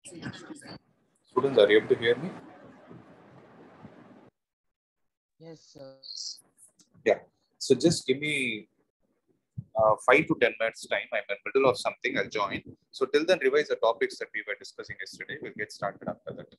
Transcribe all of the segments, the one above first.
Students, are you able to hear me? Yes, sir. Yeah. So just give me 5 to 10 minutes time. I'm in the middle of something. I'll join. So till then, revise the topics that we were discussing yesterday. We'll get started after that.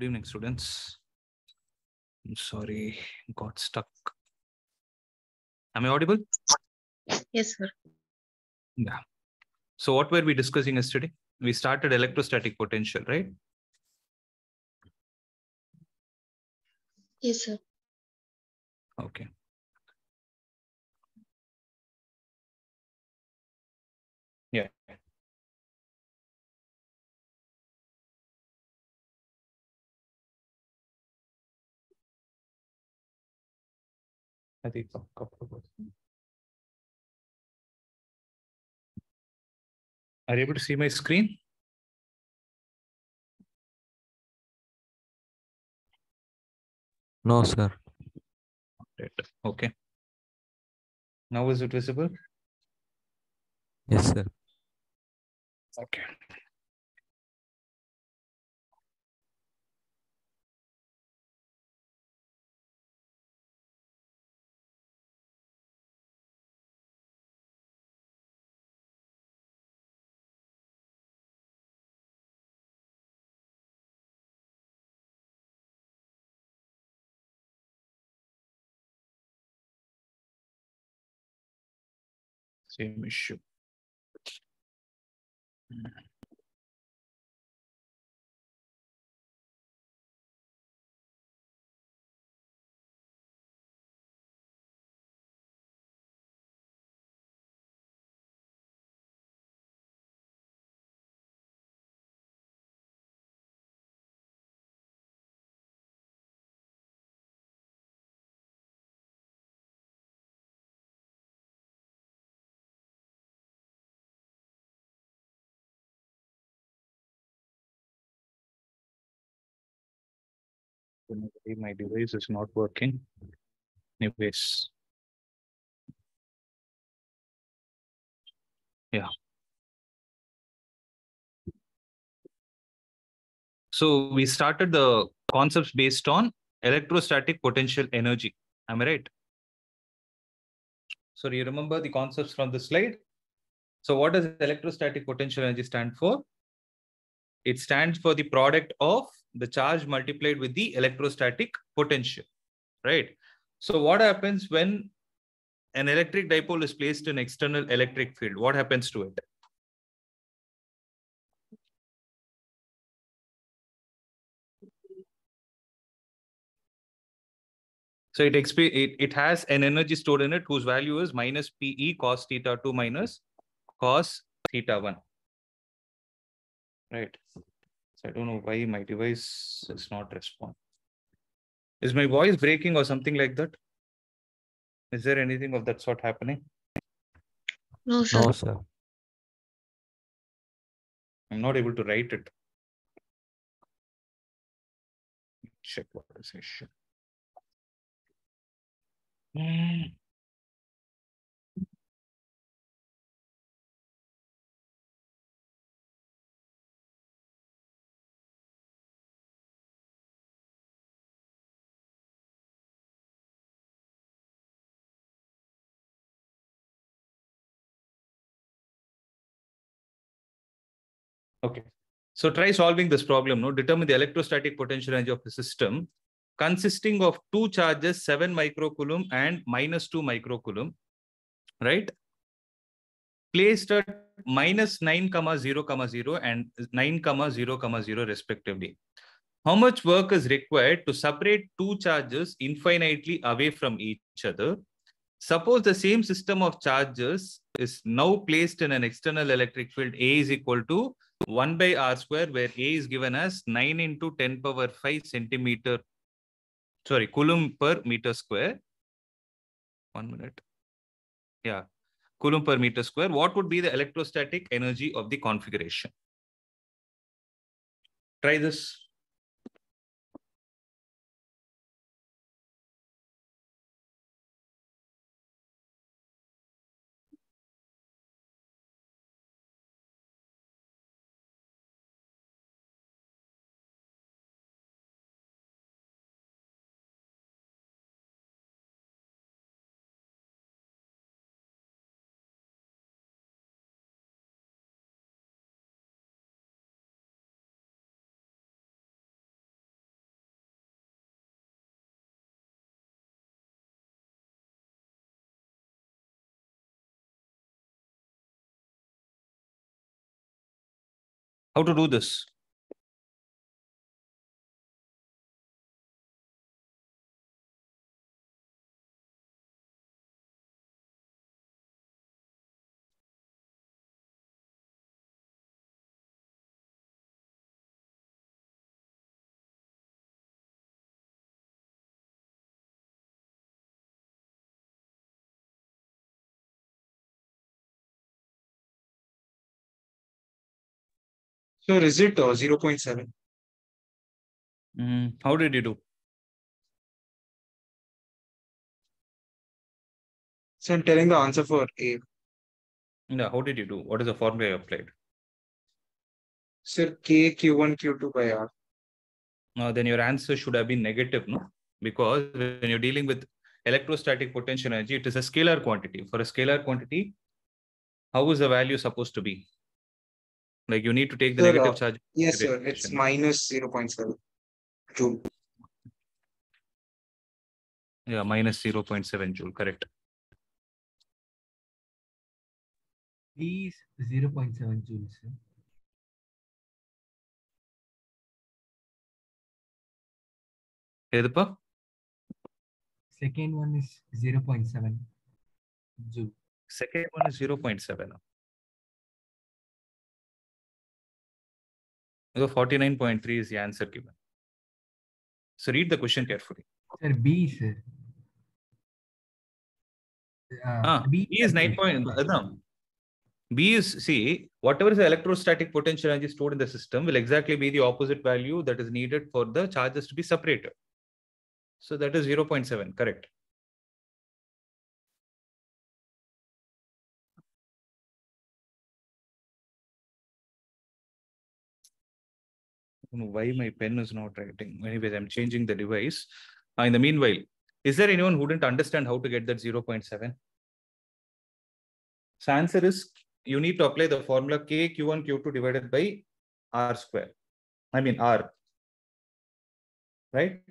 Good evening, students. I'm sorry, got stuck. Am I audible? Yes, sir. Yeah. So what were we discussing yesterday? We started electrostatic potential, right? Yes, sir. Okay. Yeah. I think are you able to see my screen? No, sir. Right. Okay. Now is it visible? Yes, sir. Okay. Same issue. My device is not working. Anyways. Yeah. So we started the concepts based on electrostatic potential energy. Am I right? So do you remember the concepts from the slide? So what does electrostatic potential energy stand for? It stands for the product of the charge multiplied with the electrostatic potential, right? So what happens when an electric dipole is placed in external electric field? What happens to it? So it has an energy stored in it whose value is minus PE cos theta 2 minus cos theta 1. Right. So I don't know why my device is not responding. Is my voice breaking or something like that? Is there anything of that sort happening? No, sir. No, sir. I'm not able to write it. Check what is issue. Okay. So try solving this problem. No, determine the electrostatic potential energy of the system consisting of two charges, 7 microcoulomb and minus 2 microcoulomb, right? Placed at minus 9, 0, 0 and 9, 0, 0 respectively. How much work is required to separate two charges infinitely away from each other? Suppose the same system of charges is now placed in an external electric field. A is equal to 1 by r square, where A is given as 9 into 10 power 5 centimeter, sorry, coulomb per meter square. 1 minute. Yeah, coulomb per meter square. What would be the electrostatic energy of the configuration? Try this. How to do this? So is it 0.7? How did you do? So I'm telling the answer for A. Yeah, how did you do? What is the formula you applied? Sir, K Q1 Q2 by R. Then your answer should have been negative, no? Because when you're dealing with electrostatic potential energy, it is a scalar quantity. For a scalar quantity, how is the value supposed to be? Like you need to take the Sir, negative charge. yes, sir. It's minus 0.7 joule. Yeah, minus 0.7 joule, correct. B is 0.7 joules. Sir. எதுப்பா? Second one is 0.7 joule. Second one is 0.7. So 49.3 is the answer given. So read the question carefully. Sir, B, sir. B is 9. B is, see, whatever is the electrostatic potential energy stored in the system will exactly be the opposite value that is needed for the charges to be separated. So that is 0.7, correct. I don't know why my pen is not writing. Anyways, I'm changing the device. In the meanwhile, is there anyone who didn't understand how to get that 0.7? So answer is you need to apply the formula K Q1 Q2 divided by R square. I mean R, right?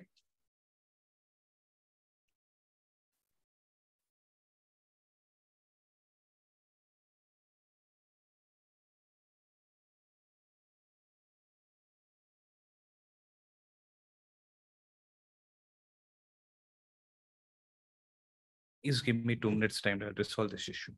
Please give me 2 minutes time to resolve this issue.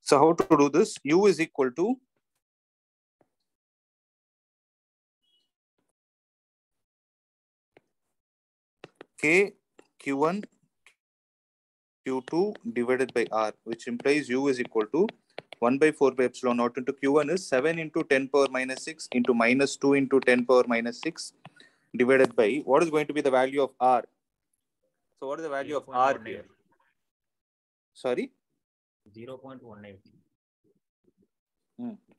So how to do this? U is equal to K Q1 Q2 divided by R, which implies U is equal to 1 by 4 by epsilon naught into Q1 is 7 into 10 power minus 6 into minus 2 into 10 power minus 6 divided by what is going to be the value of R? So what is the value of R here? Sorry? 0.18.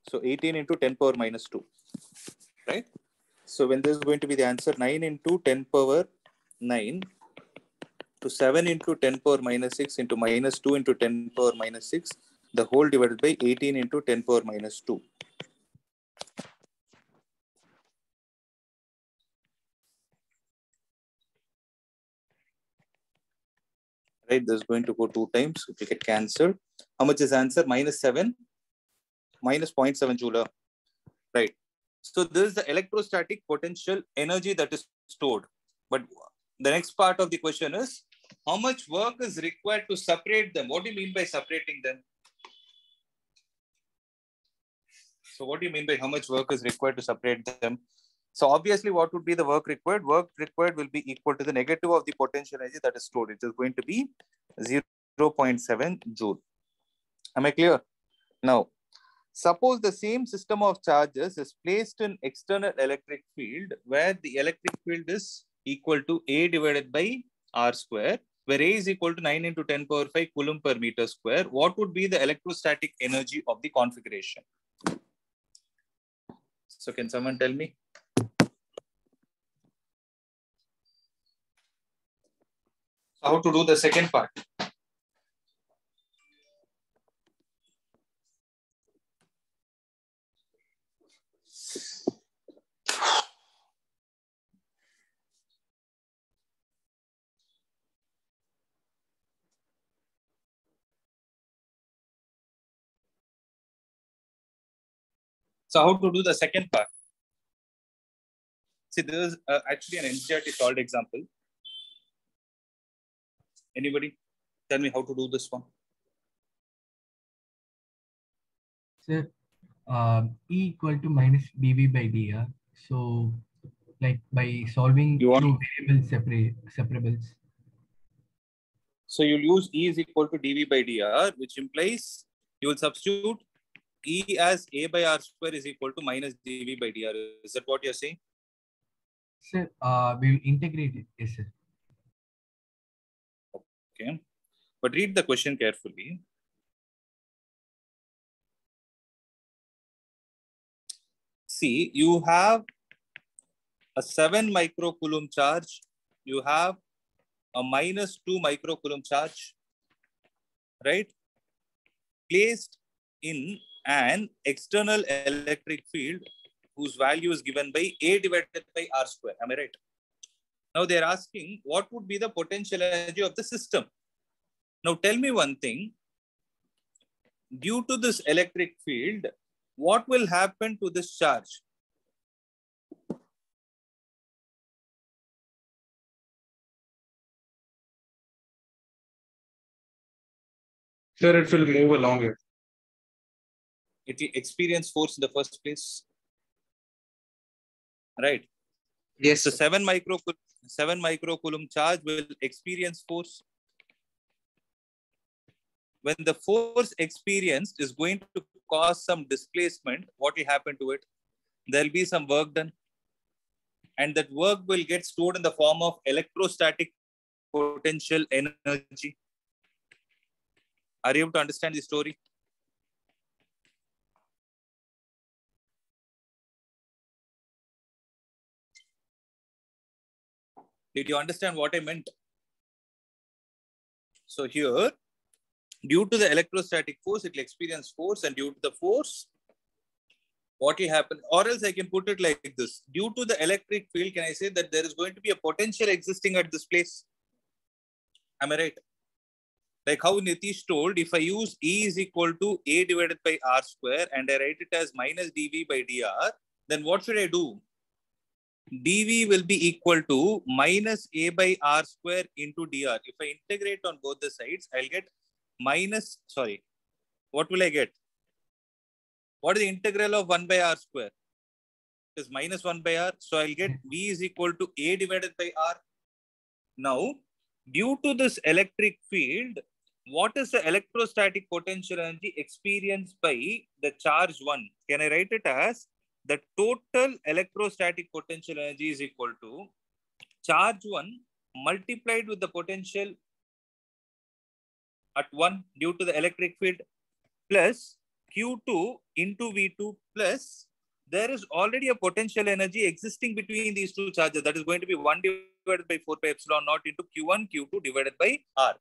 So 18 into 10 power minus 2, right? So when this is going to be the answer, 9 into 10 power 9 to 7 into 10 power minus 6 into minus 2 into 10 power minus 6, the whole divided by 18 into 10 power minus 2. Right, this is going to go 2 times. It will get cancelled. How much is answer? Minus 7, minus 0.7 joule. Right. So this is the electrostatic potential energy that is stored. But the next part of the question is, how much work is required to separate them? What do you mean by separating them? So what do you mean by how much work is required to separate them? So obviously, what would be the work required? Work required will be equal to the negative of the potential energy that is stored. It is going to be 0.7 joule. Am I clear? Now, suppose the same system of charges is placed in external electric field where the electric field is equal to A divided by R square, where A is equal to 9 into 10 power 5 coulomb per meter square. What would be the electrostatic energy of the configuration? So can someone tell me? How to do the second part? So how to do the second part? See, this is actually an NCERT solved example. Anybody tell me how to do this one? Sir, E equal to minus dV by dr. So, like by solving You want- two variable separables. So you'll use E is equal to dV by dr, which implies you will substitute E as A by R square is equal to minus dV by dr. Is that what you're saying? Sir, we will integrate it. Yes, sir. Okay. But read the question carefully. See, you have a 7 microcoulomb charge. You have a minus 2 microcoulomb charge, right? Placed in an external electric field whose value is given by A divided by R square. Am I right? Now they're asking what would be the potential energy of the system. Now tell me one thing. Due to this electric field, what will happen to this charge? Sir, it will move along it. It will experience force in the first place, right? Yes. So 7 microcoulomb charge will experience force. When the force experienced is going to cause some displacement, what will happen to it? There will be some work done. And that work will get stored in the form of electrostatic potential energy. Are you able to understand the story? Did you understand what I meant? So here, due to the electrostatic force, it will experience force, and due to the force, what will happen? Or else I can put it like this. Due to the electric field, can I say that there is going to be a potential existing at this place? Am I right? Like how Nitish told, if I use E is equal to A divided by R square and I write it as minus dV by dr, then what should I do? dV will be equal to minus A by R square into dr. If I integrate on both the sides, I'll get minus, sorry, what will I get? What is the integral of 1 by R square? It is minus 1 by R. So I'll get V is equal to A divided by R. Now, due to this electric field, what is the electrostatic potential energy experienced by the charge 1? Can I write it as the total electrostatic potential energy is equal to charge 1 multiplied with the potential at 1 due to the electric field plus Q2 into V2 plus there is already a potential energy existing between these two charges. That is going to be 1 divided by 4 pi epsilon naught into Q1, Q2 divided by R.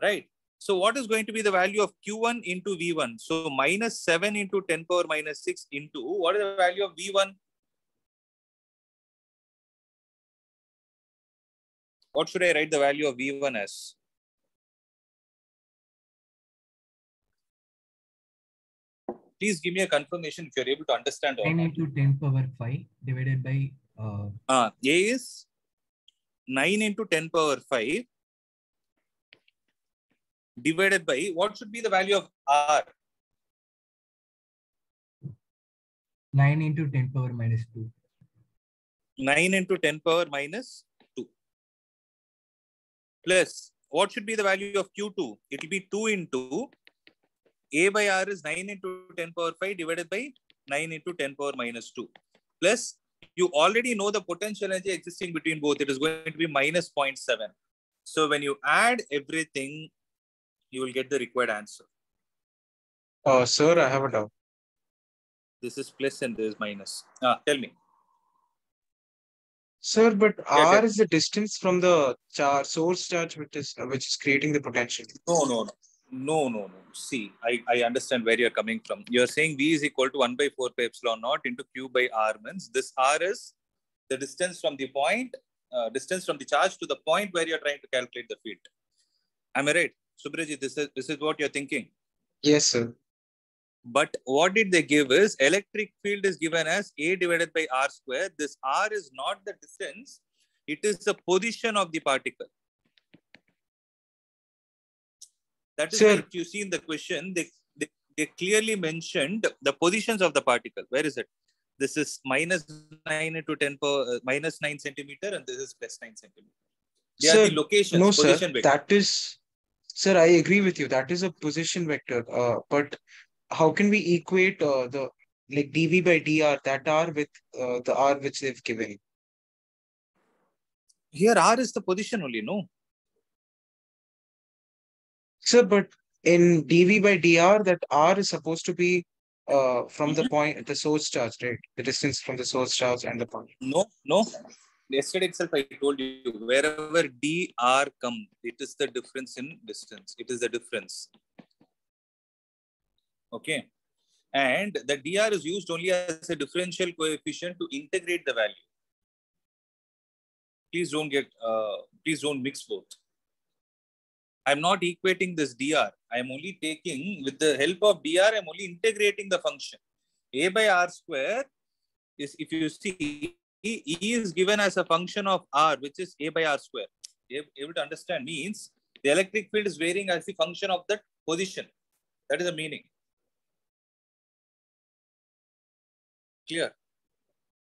Right. So what is going to be the value of Q1 into V1? So minus 7 into 10 power minus 6 into what is the value of V1? What should I write the value of V1 as? Please give me a confirmation if you're able to understand or 9 not. into 10 power 5 divided by A is 9 into 10 power 5 divided by what should be the value of R? 9 into 10 power minus 2. 9 into 10 power minus 2. Plus, what should be the value of Q2? It will be 2 into A by R is 9 into 10 power 5 divided by 9 into 10 power minus 2. Plus, you already know the potential energy existing between both. It is going to be minus 0.7. So when you add everything, you will get the required answer. Sir, I have a doubt. This is plus and this is minus. Tell me. Sir, but Yeah, R is the distance from the source charge which is creating the potential. No. See, I understand where you're coming from. You're saying V is equal to 1 by 4 pi epsilon naught into Q by R means this R is the distance from the point, distance from the charge to the point where you're trying to calculate the field. Am I right? Subraji, this is what you're thinking. Yes, sir. But what did they give is electric field is given as A divided by R square. This R is not the distance. It is the position of the particle. That is Sir, why if you see in the question, they clearly mentioned the positions of the particle. Where is it? This is minus 9 into 10 power, minus 9 centimeter and this is plus 9 centimeter. They are the locations, no, position sir. vector. That is, sir, I agree with you. That is a position vector. But how can we equate the like dV by dr, that R with the R which they've given? Here R is the position only, no? Sir, but in dV by dr, that R is supposed to be from the point, the source charge, right? The distance from the source charge and the point. No. Yesterday itself I told you, wherever dr comes, it is the difference in distance. It is the difference. Okay. And the dr is used only as a differential coefficient to integrate the value. Please don't mix both. I'm not equating this dr. I'm only taking, with the help of dr, I'm only integrating the function. A by R square is, if you see, E is given as a function of R, which is A by R square. Able to understand means the electric field is varying as the function of that position. That is the meaning. Clear?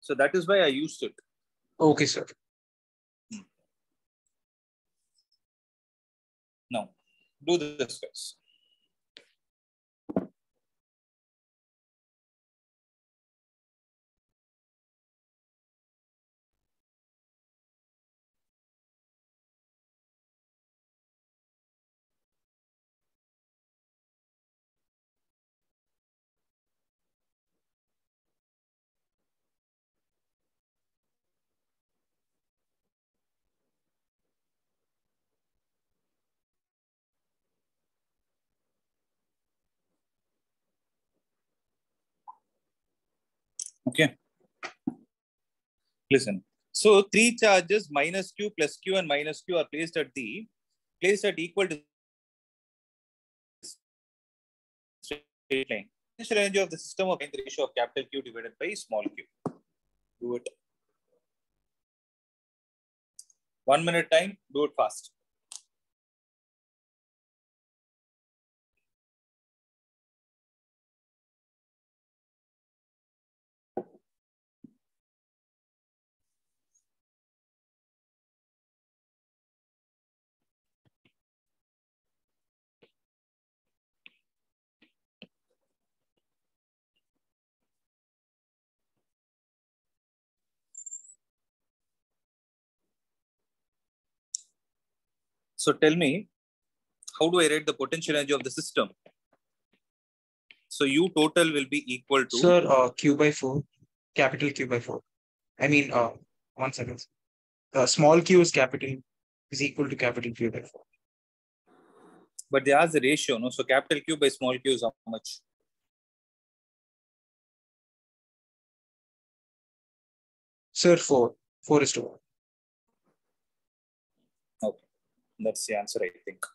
So that is why I used it. Okay, sir. Now, do this first. Okay. Listen. So three charges minus Q plus Q and minus Q are placed at equal to straight line. Potential energy of the system of the ratio of capital Q divided by small q. Do it. 1 minute time, do it fast. So tell me, how do I write the potential energy of the system? So U total will be equal to... Sir, Q by 4, capital Q by 4. I mean, 1 second. Small q is equal to capital Q by 4. But they ask the ratio, no? So capital Q by small q is how much? Sir, 4. 4 is to 1. Okay, that's the answer, I think.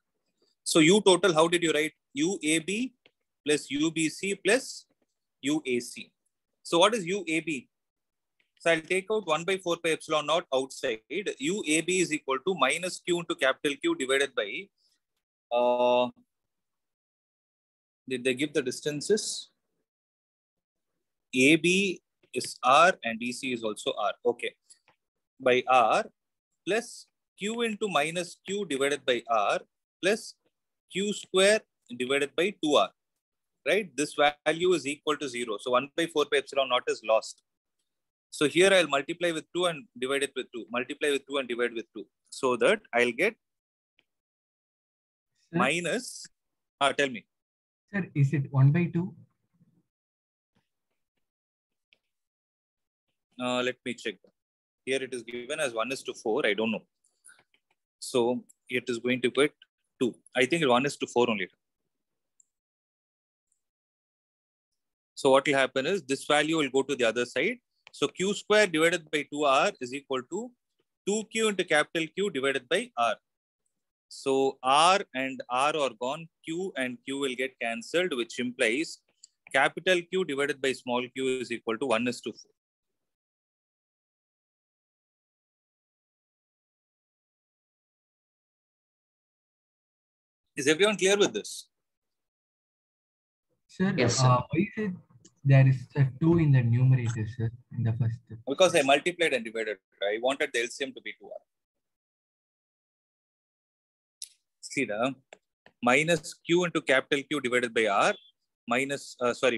So U total, how did you write? UAB plus UBC plus UAC. So what is UAB? So I'll take out 1 by 4 pi epsilon naught outside. UAB is equal to minus Q into capital Q divided by... did they give the distances? AB is R and BC is also R. Okay. By R plus Q into minus Q divided by R plus Q square divided by 2R. Right? This value is equal to 0. So 1 by 4 pi epsilon naught is lost. So here I'll multiply with 2 and divide it with 2. Multiply with 2 and divide with 2. So that I'll get minus... tell me. Sir, is it 1 by 2? Let me check. Here it is given as 1:4. I don't know. So it is going to get 2. I think 1:4 only. So what will happen is this value will go to the other side. So Q square divided by 2R is equal to 2Q into capital Q divided by R. So R and R are gone. Q and Q will get cancelled, which implies capital Q divided by small q is equal to 1:4. Is everyone clear with this? Sir, Yes, sir. why is it there is a 2 in the numerator, sir, in the first? Because I multiplied and divided. I wanted the LCM to be 2R. See the minus q into capital Q divided by R minus,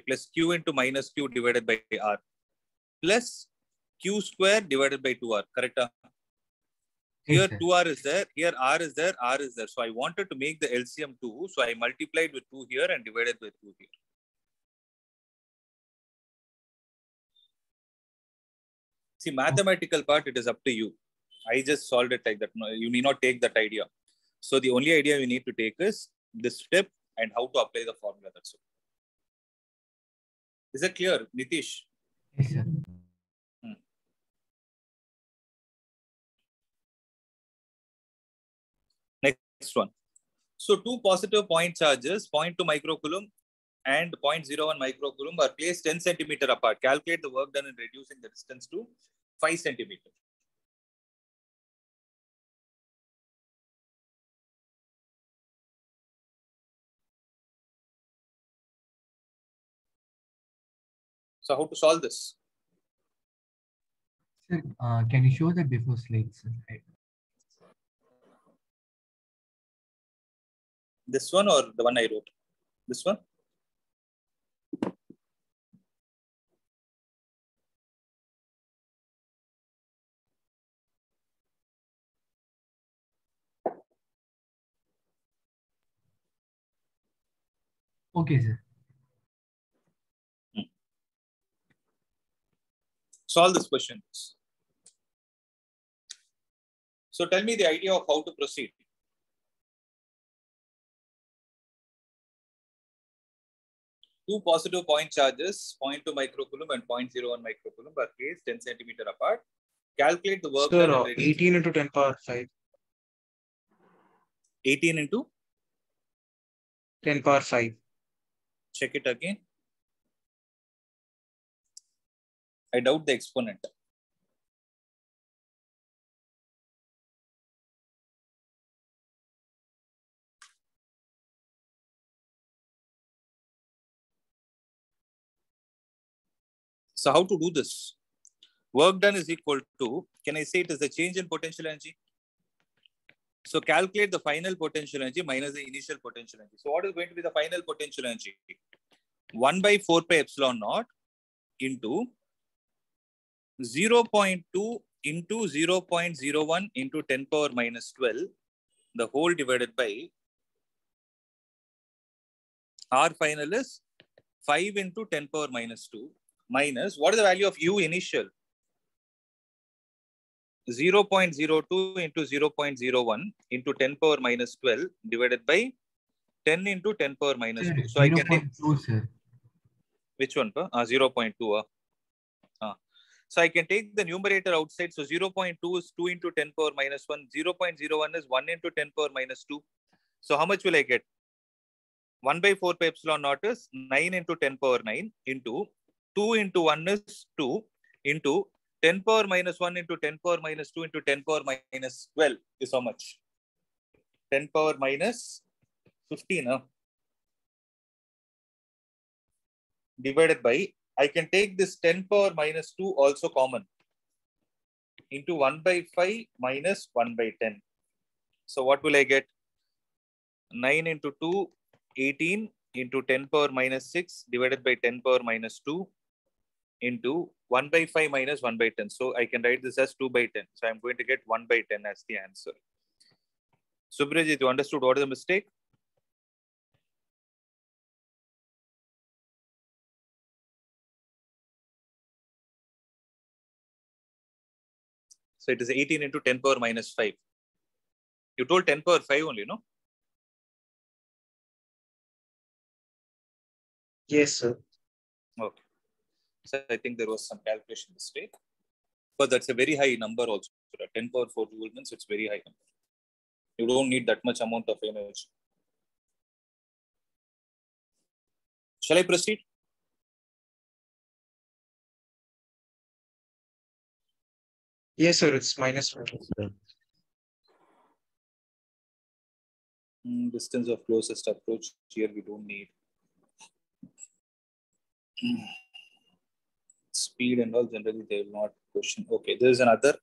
plus q into minus q divided by R plus q square divided by 2R. Correct? Here Yes, 2R is there, here R is there, R is there. So I wanted to make the LCM 2. So I multiplied with 2 here and divided by 2 here. See, mathematical part, it is up to you. I just solved it like that. No, you need not take that idea. So the only idea you need to take is this step and how to apply the formula. That's it. Is that clear, Nitish? Yes, sir. Next one. So two positive point charges, 0.2 microcoulomb and 0.01 microcoulomb are placed 10 centimeter apart. Calculate the work done in reducing the distance to 5 centimeter. So how to solve this? Sir, can you show that before slides, sir? This one or the one I wrote? This one? Okay, sir. Solve this question. So tell me the idea of how to proceed. Two positive point charges, 0.2 microcoulomb and 0.01 microcoulomb are placed 10 centimeter apart. Calculate the work done in 18 into 10 power 5. 18 into 10 power 5. Check it again. I doubt the exponent. So how to do this? Work done is equal to, can I say it as the change in potential energy? So calculate the final potential energy minus the initial potential energy. So what is going to be the final potential energy? 1 by 4 pi epsilon naught into 0.2 into 0.01 into 10 power minus 12, the whole divided by R final is 5 into 10 power minus 2 minus, what is the value of U initial? 0.02 into 0.01 into 10 power minus 12 divided by 10 into 10 power minus Sir, 2. So I can take 0.2, sir. which one? 0.2. So I can take the numerator outside. So 0.2 is 2 into 10 power minus 1. 0.01 is 1 into 10 power minus 2. So how much will I get? 1 by 4 pi epsilon naught is 9 into 10 power 9 into 2 into 1 is 2 into 10 power minus 1 into 10 power minus 2 into 10 power minus 12 is how much? 10 power minus 15 divided by, I can take this 10 power minus 2 also common into 1 by 5 minus 1 by 10. So what will I get? 9 into 2, 18 into 10 power minus 6 divided by 10 power minus 2 into 1 by 5 minus 1 by 10. So I can write this as 2 by 10. So I'm going to get 1 by 10 as the answer. Subrajit, you understood what is the mistake? So it is 18 into 10 power minus 5. You told 10 power 5 only, no? Yes, sir. Okay. So I think there was some calculation mistake. But that's a very high number also. 10 power 4 joule means it's very high number. You don't need that much amount of energy. Shall I proceed? Yes, sir. It's minus 1. Distance of closest approach here we don't need. Speed and all generally they will not question. Okay, there is another.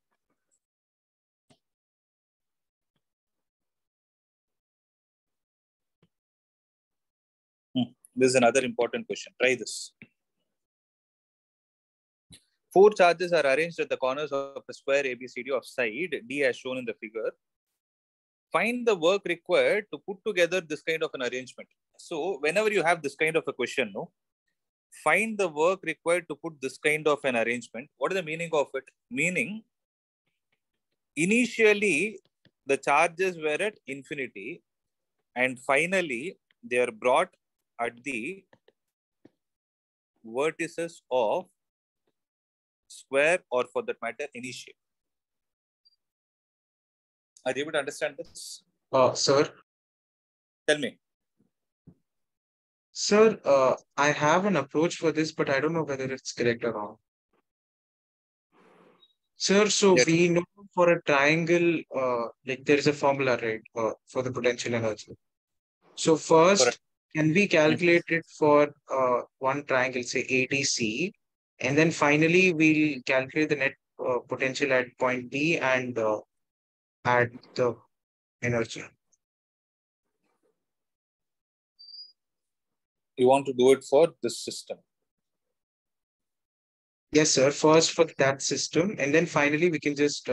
This is another important question. Try this. 4 charges are arranged at the corners of a square ABCD of side D as shown in the figure. Find the work required to put together this kind of an arrangement. So whenever you have this kind of a question, no, find the work required to put this kind of an arrangement. What is the meaning of it? Meaning, initially the charges were at infinity and finally they are brought at the vertices of square or for that matter any shape. Are you able to understand this? Sir. Tell me. Sir, I have an approach for this, but I don't know whether it's correct or wrong. Sir, so Yes. we know for a triangle, like there is a formula, right, for the potential energy. So first, can we calculate it for one triangle, say ADC, and then finally we'll calculate the net potential at point D and add the energy. You want to do it for this system? Yes, sir. First for that system, and then finally we can just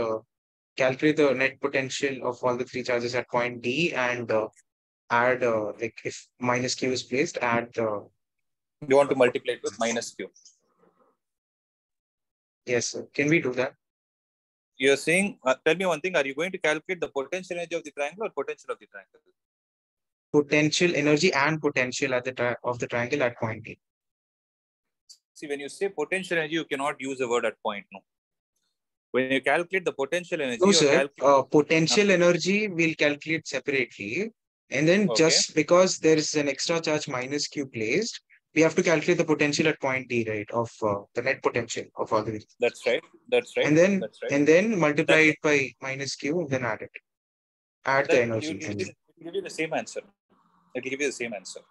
calculate the net potential of all the 3 charges at point D and add, like if minus Q is placed, add the... You want to multiply it with minus Q? Yes, sir. Can we do that? You're saying, tell me one thing, are you going to calculate the potential energy of the triangle or potential of the triangle? Potential energy and potential at the of the triangle at point D. See, when you say potential energy, you cannot use the word at point, no. When you calculate the potential energy, no, sir. Potential energy we'll calculate separately. And then just because there is an extra charge minus Q placed, we have to calculate the potential at point D, right, of the net potential of all the... That's right. That's right. And then multiply it by minus Q and then add it. Add the energy. It will give you the same answer. It will give you the same answer.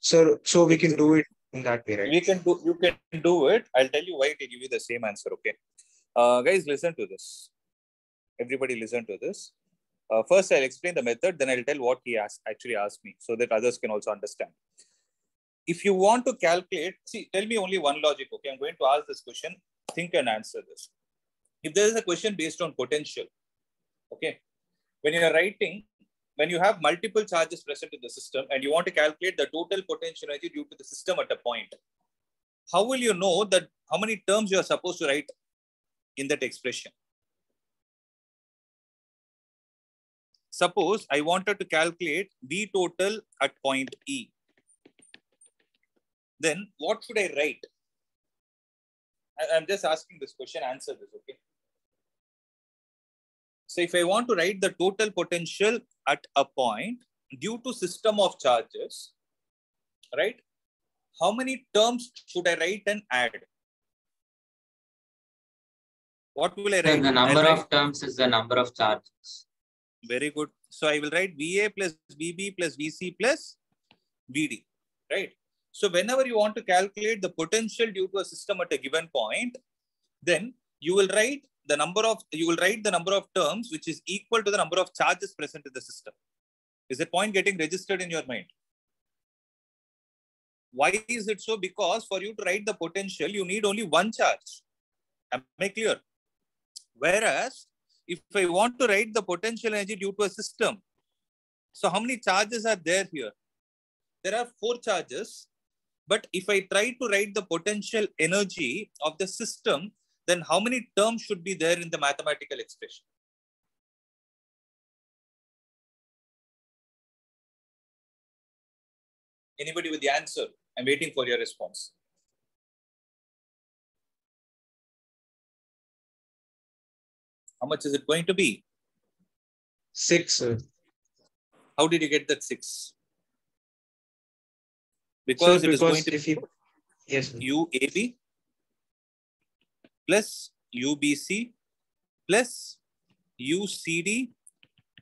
Sir, so we can do it in that way, right? You can do it. I'll tell you why to give you the same answer. Okay. Guys, listen to this. Everybody listen to this. First, I'll explain the method, then I'll tell what he actually asked me so that others can also understand. If you want to calculate, see, tell me only one logic. Okay, I'm going to ask this question. Think and answer this. If there is a question based on potential, okay, when you are writing, when you have multiple charges present in the system and you want to calculate the total potential energy due to the system at a point, how will you know that how many terms you are supposed to write in that expression? Suppose I wanted to calculate V total at point E. Then what should I write? I'm just asking this question, answer this, okay? So if I want to write the total potential at a point due to system of charges, right? How many terms should I write and add? What will I write? The number of terms is the number of charges. Very good. So I will write VA plus VB plus VC plus VD, right? So whenever you want to calculate the potential due to a system at a given point, then you will write the number of terms which is equal to the number of charges present in the system. Is the point getting registered in your mind? Why is it so? Because for you to write the potential, you need only one charge. Am I clear? Whereas if I want to write the potential energy due to a system, so how many charges are there here? There are 4 charges. But if I try to write the potential energy of the system, then how many terms should be there in the mathematical expression? Anybody with the answer? I'm waiting for your response. How much is it going to be? 6, sir. How did you get that 6? Because Sir, it is going to if be yes, sir. UAB plus UBC plus UCD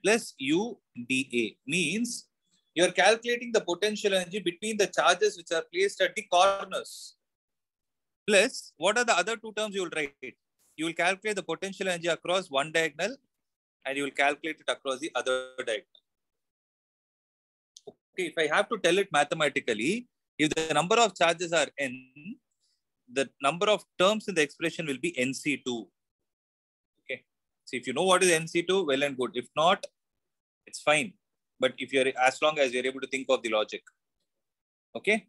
plus UDA. Means you are calculating the potential energy between the charges which are placed at the corners. Plus, what are the other 2 terms you will write? You will calculate the potential energy across one diagonal and you will calculate it across the other diagonal. Okay, if I have to tell it mathematically, if the number of charges are n, the number of terms in the expression will be NC2. Okay, so if you know what is NC2, well and good. If not, it's fine. But if you're, as long as you're able to think of the logic. Okay,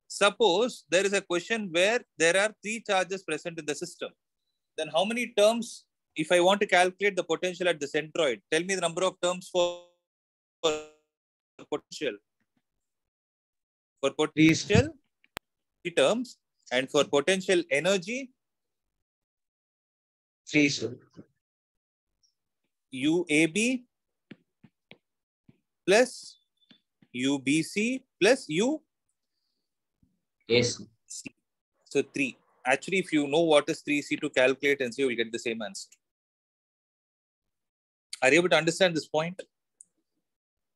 suppose there is a question where there are 3 charges present in the system. Then how many terms, if I want to calculate the potential at the centroid, tell me the number of terms for potential. For potential, 3 terms, and for potential energy, 3, sir. UAB plus UBC plus U. Yes. So 3. Actually, if you know what is 3C to calculate and see, you will get the same answer. Are you able to understand this point?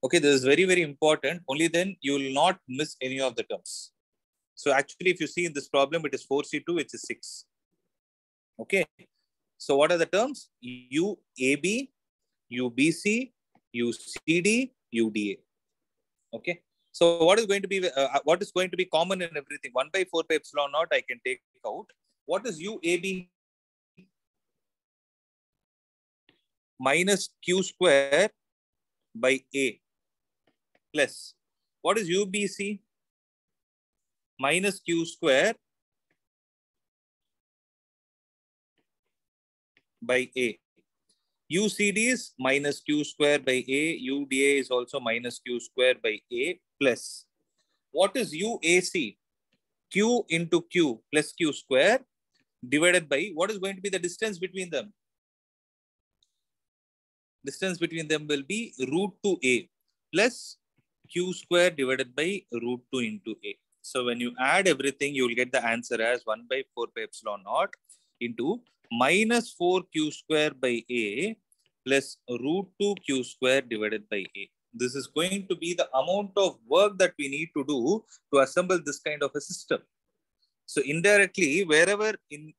Okay, this is very, very important. Only then you will not miss any of the terms. So actually, if you see in this problem, it is 4C2, which is 6. Okay. So what are the terms? UAB, UBC, UCD, UDA. Okay. So what is going to be common in everything? 1 by 4 pi epsilon naught I can take out. What is UAB? Minus Q square by A plus. What is UBC? Minus Q square by A. UCD is minus Q square by A. UDA is also minus Q square by A plus. What is UAC? Q into Q plus Q square divided by, what is going to be the distance between them? Distance between them will be root 2A plus Q square divided by root 2 into A. So when you add everything, you will get the answer as 1 by 4 pi epsilon naught into minus 4Q square by A plus root 2Q square divided by A. This is going to be the amount of work that we need to do to assemble this kind of a system. So indirectly, wherever in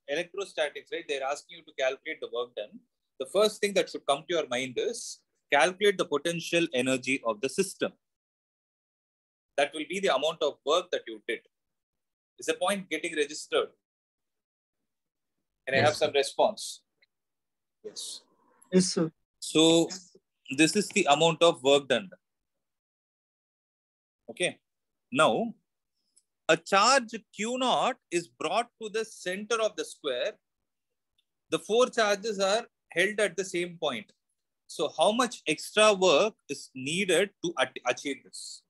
electrostatics, right, they're asking you to calculate the work done. The first thing that should come to your mind is calculate the potential energy of the system. That will be the amount of work that you did. Is the point getting registered? Can I Yes, have some sir. response? Yes. Yes, sir. So this is the amount of work done. Okay. Now, a charge Q0 is brought to the center of the square. The four charges are held at the same point. So how much extra work is needed to achieve this?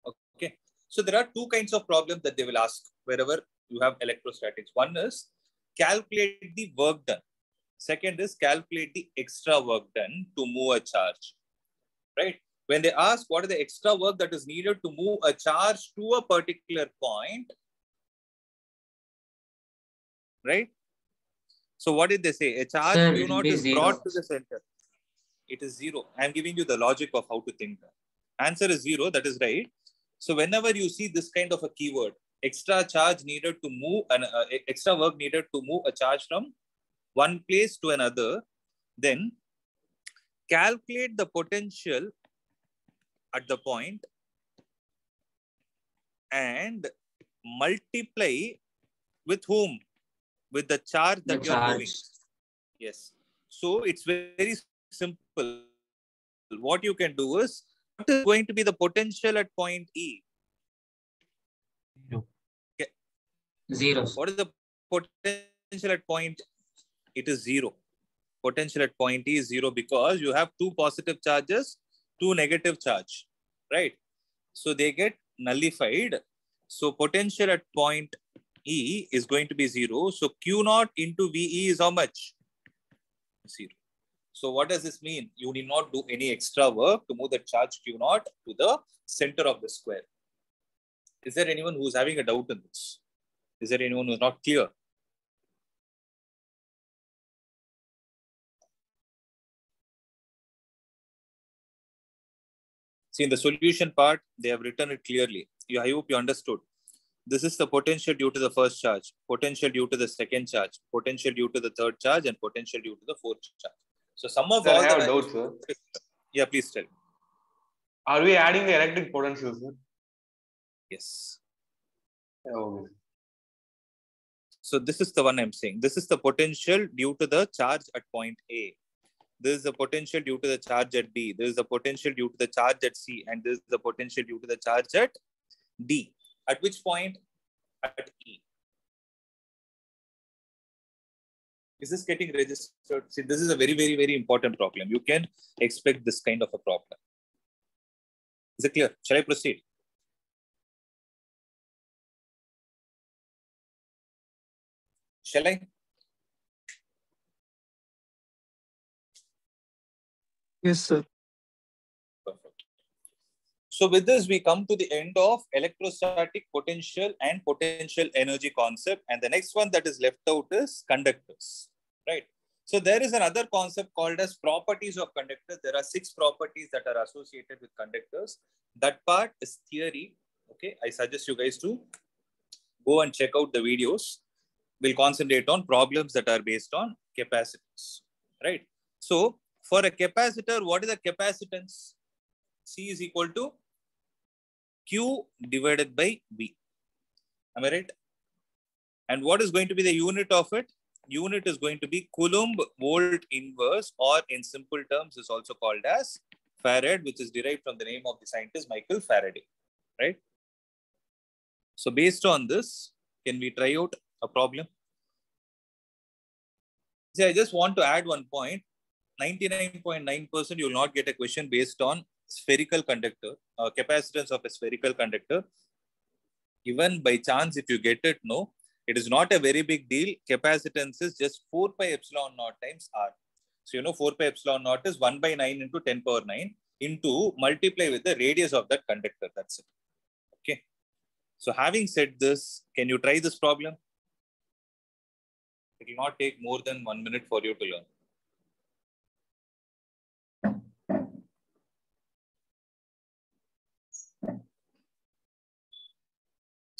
Okay. So there are two kinds of problems that they will ask wherever you have electrostatics. One is calculate the work done. Second is calculate the extra work done to move a charge. Right? When they ask what is the extra work that is needed to move a charge to a particular point, right? So what did they say? A charge Sir, Q it will naught be is 0. brought to the center. It is 0. I am giving you the logic of how to think. Answer is 0. That is right. So whenever you see this kind of a keyword, extra charge needed to move, extra work needed to move a charge from one place to another, then calculate the potential at the point and multiply with whom? With the charge The that you are moving. charge. Yes. So it's very simple. What you can do is, what is going to be the potential at point E? 0. Okay. 0. What is the potential at point? It is 0. Potential at point E is 0 because you have two positive charges, two negative charge, right? So they get nullified. So potential at point E is going to be 0. So Q0 into VE is how much? 0. So what does this mean? You need not do any extra work to move the charge Q0 to the center of the square. Is there anyone who is having a doubt in this? Is there anyone who is not clear? See, in the solution part, they have written it clearly. I hope you understood. This is the potential due to the first charge, potential due to the second charge, potential due to the third charge, and potential due to the fourth charge. So some of Sir, I all have the a doubt, sir. Yeah, please tell. Are we adding the electric potential, sir? Yes. Okay. So this is the one I'm saying. This is the potential due to the charge at point A. This is the potential due to the charge at B. This is the potential due to the charge at C. And this is the potential due to the charge at D. At which point? At E. Is this getting registered? See, this is a very, very, very important problem. You can expect this kind of a problem. Is it clear? Shall I proceed? Shall I? Yes, sir. Perfect. So with this, we come to the end of electrostatic potential and potential energy concept. And the next one that is left out is conductors, right? So there is another concept called as properties of conductors. There are 6 properties that are associated with conductors. That part is theory. Okay, I suggest you guys to go and check out the videos. We'll concentrate on problems that are based on capacitance, right? So for a capacitor, what is a capacitance? C is equal to Q divided by V. Am I right? And what is going to be the unit of it? Unit is going to be Coulomb volt inverse, or in simple terms is also called as Farad, which is derived from the name of the scientist Michael Faraday, right? So based on this, can we try out a problem? See, I just want to add one point. 99.9% you will not get a question based on spherical conductor, capacitance of a spherical conductor. Even by chance, if you get it, no, it is not a very big deal. Capacitance is just 4 pi epsilon naught times R. So, you know, 4 pi epsilon naught is 1 by 9 into 10 power 9 into multiply with the radius of that conductor. That's it. Okay. So having said this, can you try this problem? It will not take more than 1 minute for you to learn.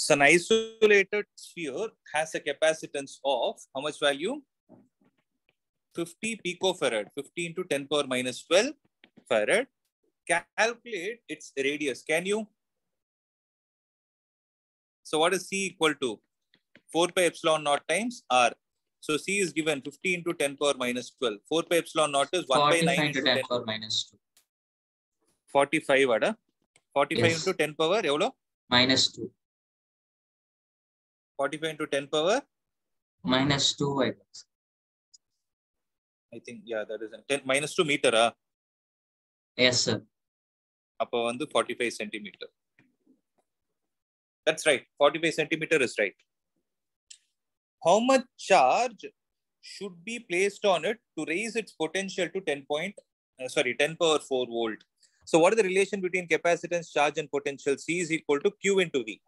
So an isolated sphere has a capacitance of how much value? 50 picofarad, 50 into 10 power minus 12 farad. Calculate its radius. Can you? So what is C equal to? 4 pi epsilon naught times R. So C is given 50 into 10 power minus 12. 4 pi epsilon naught is 1 by 9 45 into into 10 power minus 2. 45 ada. 45 Yes. into 10 power evlo? Minus 2. 45 into 10 power? Minus 2, I think, yeah, that is 10 minus 2 meter. Yes, sir. Appo vandu 45 centimeter. That's right. 45 centimeter is right. How much charge should be placed on it to raise its potential to 10 power 4 volt? So what is the relation between capacitance, charge and potential? C is equal to Q into V.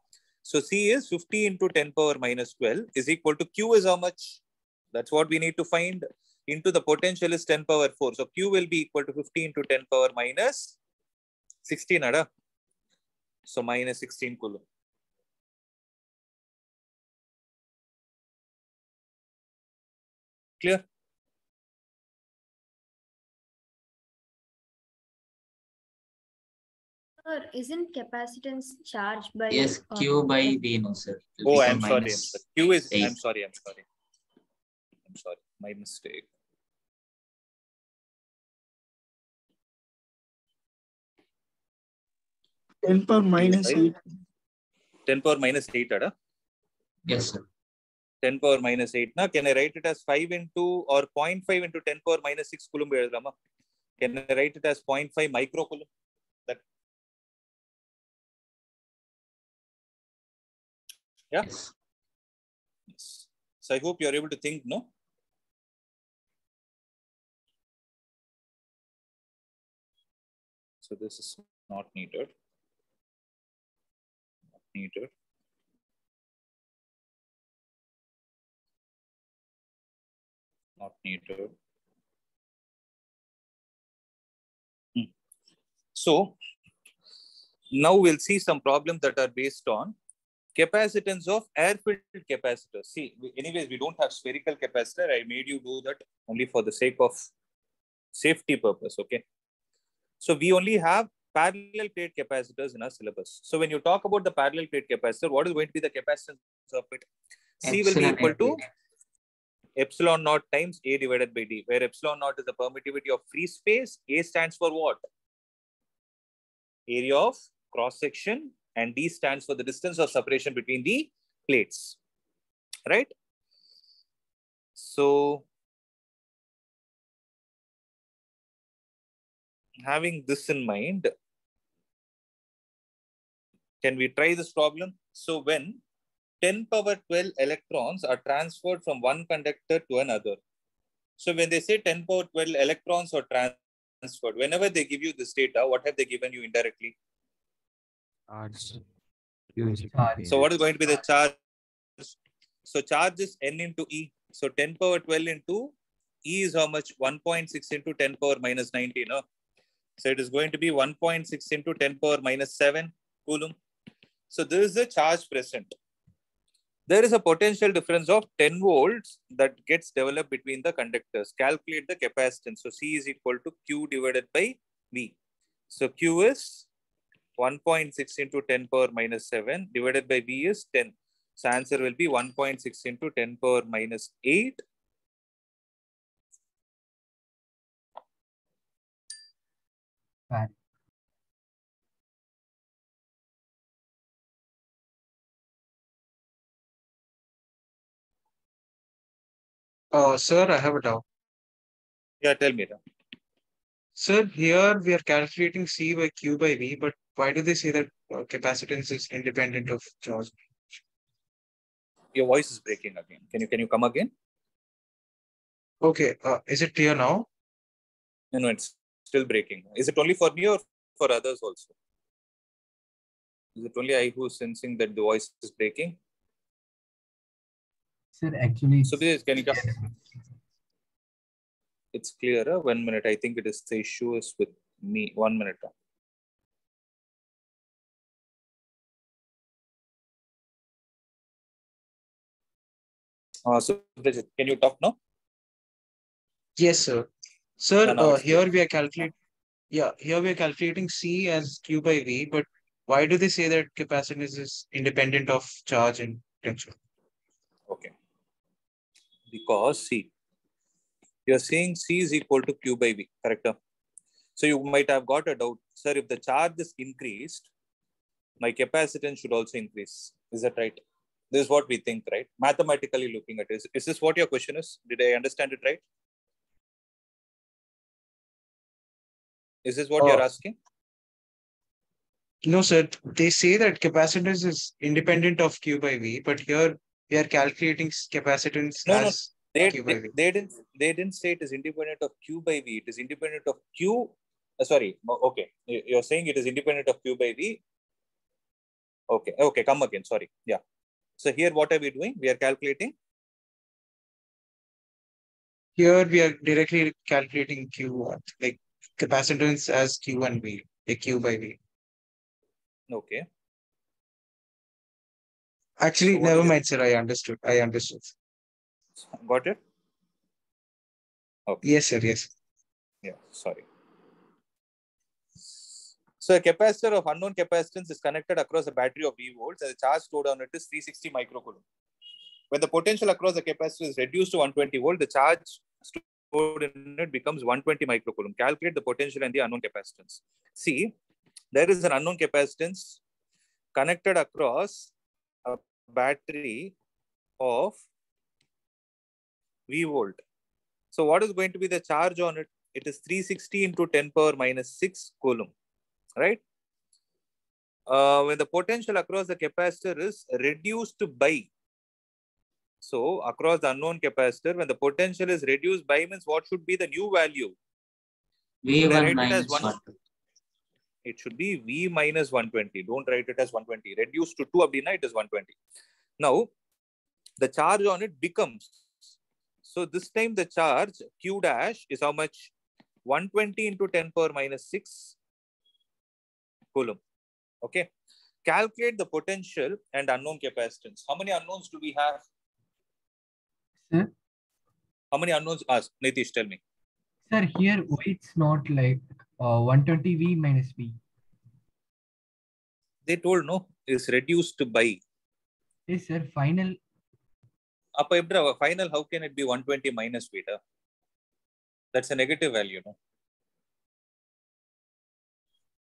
So C is 50 into 10 power minus 12 is equal to Q is how much? That's what we need to find. Into the potential is 10 power 4. So Q will be equal to 50 into 10 power minus 16. Ada? So minus 16 coulomb. Clear? Sir, isn't capacitance charged by? Yes, Q by V, no, sir. Oh, I'm sorry. Q is, 8. I'm sorry. My mistake. Ten power minus 8. 10 power minus 8, ada? Yes, sir. 10 power minus 8. Now, can I write it as 5 into or 0.5 into 10 power minus 6 coulomb? Can I write it as 0.5 micro coulomb? That, yeah? Yes. So I hope you are able to think, no? So this is not needed. Not needed. Not needed. So now we'll see some problems that are based on capacitance of air-filled capacitors. See, anyways, we don't have spherical capacitor. I made you do that only for the sake of safety purpose, okay? So we only have parallel plate capacitors in our syllabus. So when you talk about the parallel plate capacitor, what is going to be the capacitance of it? C will be equal to epsilon naught times A divided by D, where epsilon naught is the permittivity of free space. A stands for what? Area of cross section, and D stands for the distance of separation between the plates, right? So having this in mind, can we try this problem? So when 10 power 12 electrons are transferred from one conductor to another. So when they say 10 power 12 electrons are transferred, whenever they give you this data, what have they given you indirectly? Charge. So what is going to be the charge? So charge is N into E. So 10 power 12 into E is how much? 1.6 into 10 power minus 19. No? So it is going to be 1.6 into 10 power minus 7 coulomb. So this is the charge present. There is a potential difference of 10 volts that gets developed between the conductors. Calculate the capacitance. So C is equal to Q divided by V. So Q is 1.6 into 10 power minus 7 divided by V is 10. So answer will be 1.6 into 10 power minus 8. Right. Sir, I have a doubt. Yeah, tell me. Sir, here we are calculating C by Q by V, but why do they say that capacitance is independent of charge? Your voice is breaking again. Can you come again? Okay, is it clear now? No, it's still breaking. Is it only for me or for others also? Is it only I who's sensing that the voice is breaking? Sir, actually, So please, can you come? It's clearer. 1 minute. I think it is the issue is with me. 1 minute. So, Bridget, can you talk now? Yes, sir. Sir, Yeah, now it's here we are calculating. Yeah, here we are calculating C as Q by V, but why do they say that capacitance is independent of charge and potential? okay. Because C, you're saying C is equal to Q by V, correct? So you might have got a doubt, sir, if the charge is increased, my capacitance should also increase. Is that right? This is what we think, right? Mathematically looking at it. Is this what your question is? Did I understand it right? Is this what you're asking? No, sir. They say that capacitance is independent of Q by V, but here we are calculating capacitance No, as Q by V. they didn't say it is independent of Q by V. It is independent of Q. Sorry. Okay. You're saying it is independent of Q by V. Okay. Okay. Come again. Sorry. Yeah. So here, what are we doing? We are calculating. Here we are directly calculating Q, like capacitance as Q and V, like Q by V. Okay. Actually, So what never is it? mind, sir. I understood. Got it? Okay. Yes, sir. Yes. Yeah. Sorry. So a capacitor of unknown capacitance is connected across a battery of V volts and the charge stored on it is 360 microcoulomb. When the potential across the capacitor is reduced to 120 volt, the charge stored in it becomes 120 microcoulomb. Calculate the potential and the unknown capacitance. See, there is an unknown capacitance connected across a battery of V volt. So what is going to be the charge on it? It is 360 into 10 power minus 6 coulomb, right? When the potential across the capacitor is reduced by, so across the unknown capacitor, when the potential is reduced by means what should be the new value? V1 minus 1. It should be V minus 120. Don't write it as 120. Reduced to 2 abdina, it is 120. Now, the charge on it becomes, so this time the charge Q dash is how much? 120 into 10 power minus 6 coulomb. Okay. Calculate the potential and unknown capacitance. How many unknowns do we have? Sir? How many unknowns? Ask Nitish, tell me. Sir, here why it's not like 120 V minus V? They told no, is reduced by. Yes, sir. Final. Final, how can it be 120 minus beta? That's a negative value, no?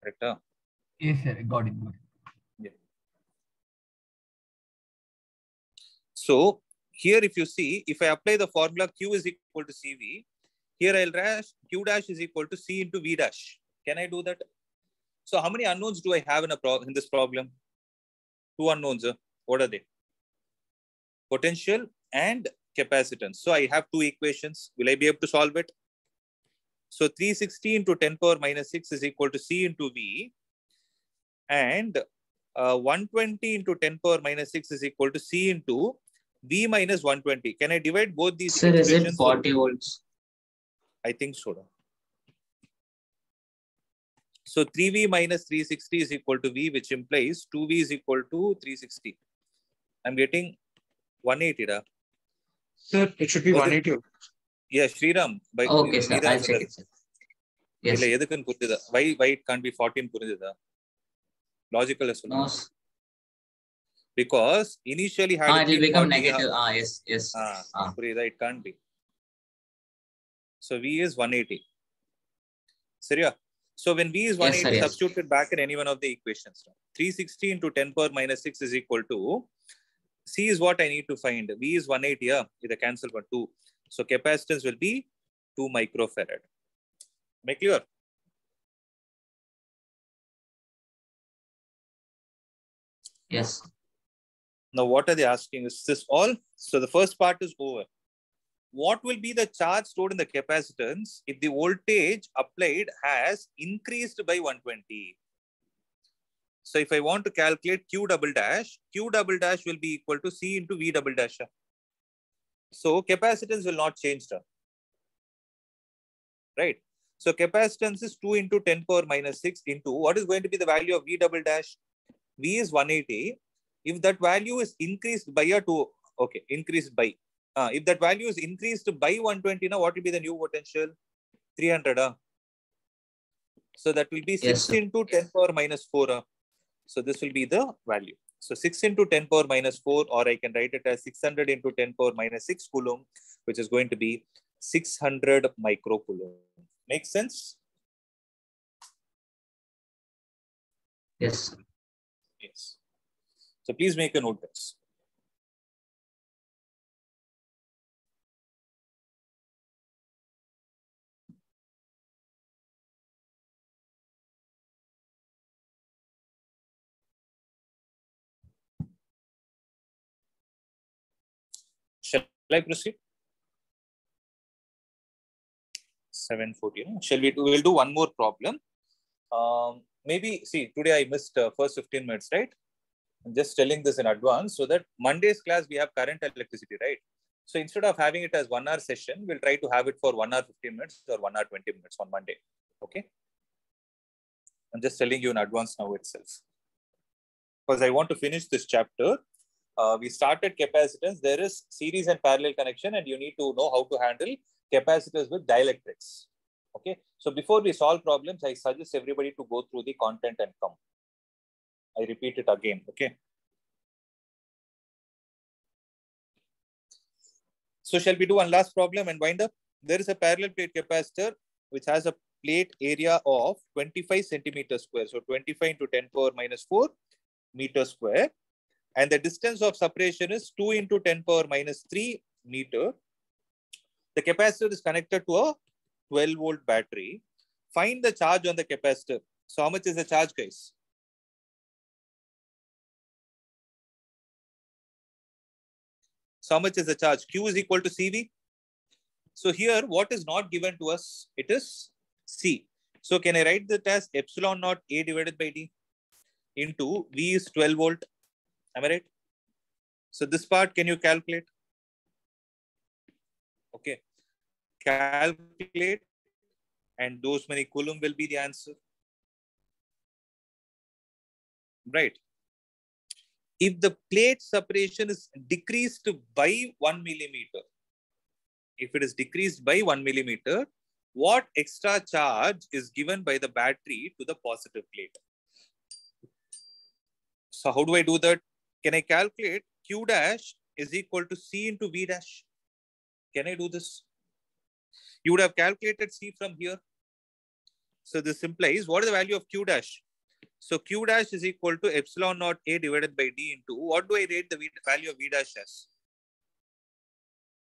Correct? Yes, sir. Got it. Yeah. So here, if you see, if I apply the formula Q is equal to CV, here I'll dash Q dash is equal to C into V dash. Can I do that? So how many unknowns do I have in this problem? 2 unknowns. What are they? Potential and capacitance. So I have 2 equations. Will I be able to solve it? So 360 into 10 power minus 6 is equal to C into V. And 120 into 10 power minus 6 is equal to C into V minus 120. Can I divide both these Sir, expressions? is it 40 volts? I think so. So 3V minus 360 is equal to V, which implies 2V is equal to 360. I'm getting 180. Sir, it should be 180. Yeah, Sriram. Okay, sir. I'll check it, sir. Yes. Why it can't be 14? Logical as well. No. Because initially had it will become negative. Yes. It can't be. So V is 180. Syria. So when V is 180, yes, substituted back in any one of the equations. 360 into 10 power minus 6 is equal to, C is what I need to find. V is 180. With a cancel for 2. So capacitance will be 2 microfarad. Make clear? Yes. Now what are they asking? Is this all? So the first part is over. What will be the charge stored in the capacitance if the voltage applied has increased by 120? So if I want to calculate Q double dash will be equal to C into V double dash. So capacitance will not change. Right? So capacitance is 2 into 10 power minus 6 into what is going to be the value of V double dash? V is 180. If that value is increased by a 2, okay, increased by. If that value is increased by 120, now what will be the new potential? 300. So that will be 6 Yes, sir. into 10 power minus 4. So this will be the value. So 6 into 10 power minus 4, or I can write it as 600 into 10 power minus 6 coulomb, which is going to be 600 microcoulomb. Makes sense? Yes. Yes. So please make a note of this. Shall I proceed? 7:14. Shall we do? We'll do one more problem. Maybe, see, today I missed first 15 minutes, right? I'm just telling this in advance so that Monday's class we have current electricity, right? So instead of having it as 1 hour session, we'll try to have it for 1 hour 15 minutes or 1 hour 20 minutes on Monday. Okay. I'm just telling you in advance now itself. Because I want to finish this chapter. We started capacitance. There is series and parallel connection, and you need to know how to handle capacitors with dielectrics. Okay. So before we solve problems, I suggest everybody to go through the content and come. I repeat it again. Okay. So shall we do one last problem and wind up? There is a parallel plate capacitor which has a plate area of 25 centimeters square. So 25 into 10 power minus 4 meters square. And the distance of separation is 2 into 10 power minus 3 meter. The capacitor is connected to a 12-volt battery. Find the charge on the capacitor. So how much is the charge, guys? So how much is the charge? Q is equal to CV. So here, what is not given to us? It is C. So can I write that as epsilon naught A divided by D into V is 12 volt. Am I right? So this part, can you calculate? Okay. Calculate, and those many coulomb will be the answer. Right. If the plate separation is decreased by 1 millimeter, if it is decreased by 1 millimeter, what extra charge is given by the battery to the positive plate? So how do I do that? Can I calculate Q dash is equal to C into V dash? Can I do this? You would have calculated C from here. So this implies, what is the value of Q dash? So Q dash is equal to epsilon naught A divided by D into, what do I rate the value of V dash as?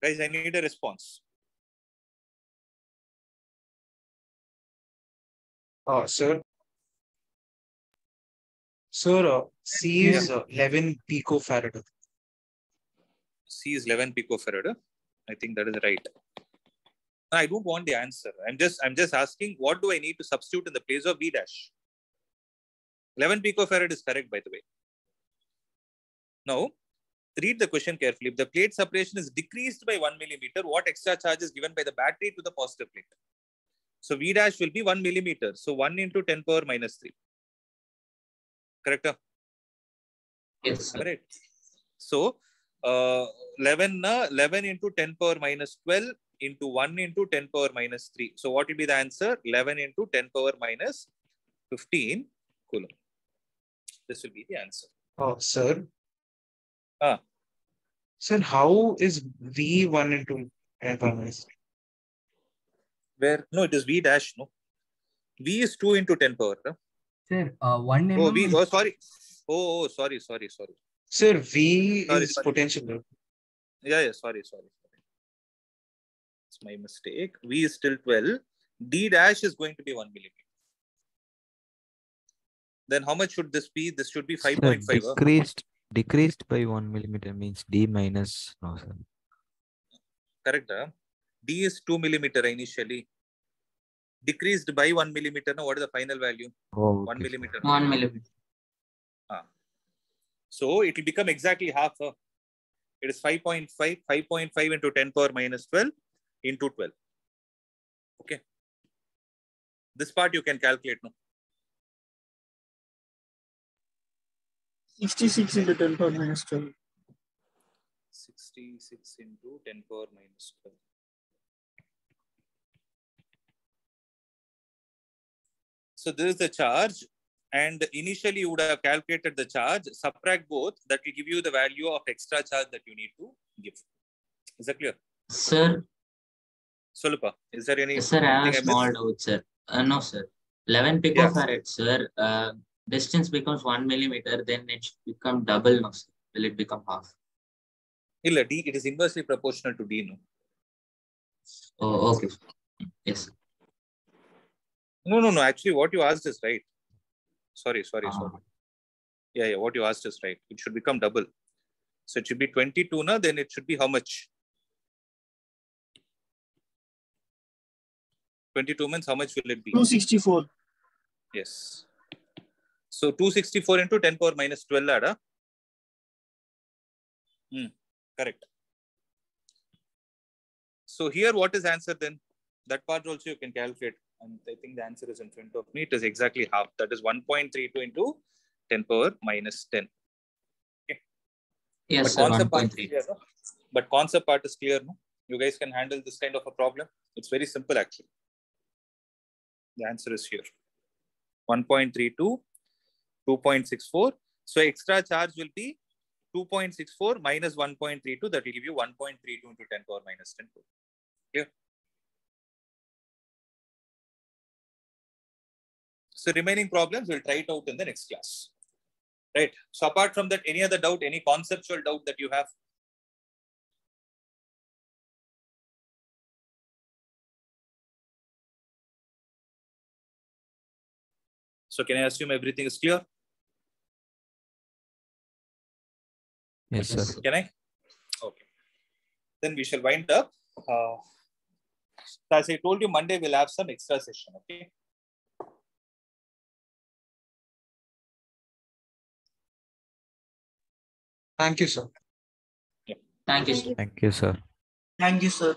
Guys, I need a response. Sir, C is 11 picofarad. C is 11 picofarad. I think that is right. I don't want the answer. I'm just asking, what do I need to substitute in the place of V dash? 11 picofarad is correct, by the way. Now, read the question carefully. If the plate separation is decreased by 1 millimeter, what extra charge is given by the battery to the positive plate? So V dash will be 1 millimeter. So 1 into 10 power minus 3. Correct? Yes, sir. Right. So 11 into 10 power minus 12 into 1 into 10 power minus 3. So what will be the answer? 11 into 10 power minus 15 coulomb. This will be the answer. Sir. Ah. Sir, how is V 1 into 10 power minus 3? Where? No, it is V dash. No. V is 2 into 10 power. No? Sir, 1 mm. Oh, V. Oh, sorry. Oh, sorry. Sir, V is potential. Yeah, sorry. It's my mistake. V is still 12. D dash is going to be 1 millimeter. Then how much should this be? This should be 5.5. Decreased by 1 millimeter means D minus. No, sir. Correct. D is 2 millimeter initially. Decreased by 1 millimeter. Now, what is the final value? Oh, okay. 1 millimeter. 1 millimeter. So it will become exactly half. It is 5.5. 5.5 into 10 power minus 12 into 12. Okay. This part you can calculate now. 66 into 10 power minus 12. 66 into 10 power minus 12. So this is the charge, and initially you would have calculated the charge, subtract both, that will give you the value of extra charge that you need to give. Is that clear? Sir, Solupa, is there any? sir, I have a small doubt, sir. No, sir. 11 picofarad, sir. Distance becomes 1 millimeter, then it should become double, no, sir. Will it become half? Illa, D, it is inversely proportional to D, no? Oh, okay. Yes. No. Actually, what you asked is right. Sorry. Yeah. What you asked is right. It should become double. So it should be 22 now. Then it should be how much? 22 means how much will it be? 264. Yes. So 264 into 10 power minus 12, ada? Correct. So here, what is answer then? That part also you can calculate. And I think the answer is in front of me. It is exactly half. That is 1.32 into 10 power minus 10. Okay. Yes, sir. 1.3. But concept part is clear. No? You guys can handle this kind of a problem. It's very simple actually. The answer is here. 1.32, 2.64. So extra charge will be 2.64 minus 1.32. That will give you 1.32 into 10 power minus 10. Clear? So remaining problems, we'll try it out in the next class. Right. So apart from that, any other doubt, any conceptual doubt that you have? So can I assume everything is clear? Yes, sir. Can I? Okay. Then we shall wind up. As I told you, Monday we'll have some extra session. Okay. Thank you, sir. Thank you, sir. Thank you, sir. Thank you, sir.